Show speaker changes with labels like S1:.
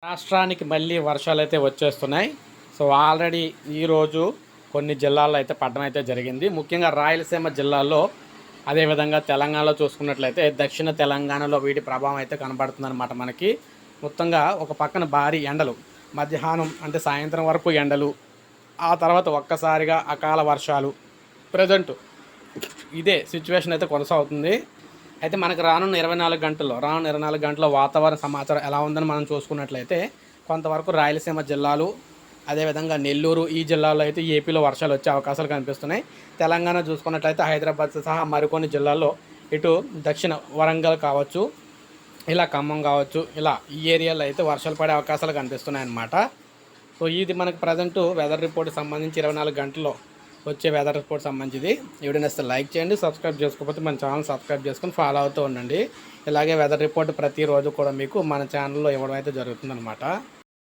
S1: రాష్ట్రానికి మళ్ళీ వర్షాలు అయితే వచ్చేస్తున్నాయి. సో ఆల్రెడీ ఈరోజు కొన్ని జిల్లాల్లో అయితే పడడం అయితే జరిగింది. ముఖ్యంగా రాయలసీమ జిల్లాల్లో, అదేవిధంగా తెలంగాణలో చూసుకున్నట్లయితే దక్షిణ తెలంగాణలో వీటి ప్రభావం అయితే కనబడుతుందన్నమాట మనకి. మొత్తంగా ఒక పక్కన భారీ ఎండలు, మధ్యాహ్నం అంటే సాయంత్రం వరకు ఎండలు, ఆ తర్వాత ఒక్కసారిగా అకాల వర్షాలు. ప్రజెంట్ ఇదే సిచ్యువేషన్ అయితే కొనసాగుతుంది. అయితే మనకు రానున్న 24 గంటల్లో వాతావరణ సమాచారం ఎలా ఉందని మనం చూసుకున్నట్లయితే కొంతవరకు రాయలసీమ జిల్లాలు, అదేవిధంగా నెల్లూరు ఈ జిల్లాలో అయితే ఏపీలో వర్షాలు వచ్చే అవకాశాలు కనిపిస్తున్నాయి. తెలంగాణ చూసుకున్నట్లయితే హైదరాబాద్ సహా మరికొన్ని జిల్లాల్లో, ఇటు దక్షిణ వరంగల్ కావచ్చు, ఇలా ఖమ్మం కావచ్చు, ఇలా ఈ ఏరియాలో అయితే వర్షాలు పడే అవకాశాలు కనిపిస్తున్నాయి అన్నమాట. సో ఇది మనకు ప్రజెంట్ వెదర్ రిపోర్ట్కి సంబంధించి 24 గంటల్లో వచ్చే వెదర్ రిపోర్ట్ సంబంధించింది. వీడియోని వస్తే లైక్ చేయండి, సబ్స్క్రైబ్ చేసుకోకపోతే మన ఛానల్ సబ్స్క్రైబ్ చేసుకొని ఫాలో అవుతూ ఉండండి. ఇలాగే వెదర్ రిపోర్ట్ ప్రతిరోజు కూడా మీకు మన ఛానల్లో ఇవ్వడం అయితే జరుగుతుందన్నమాట.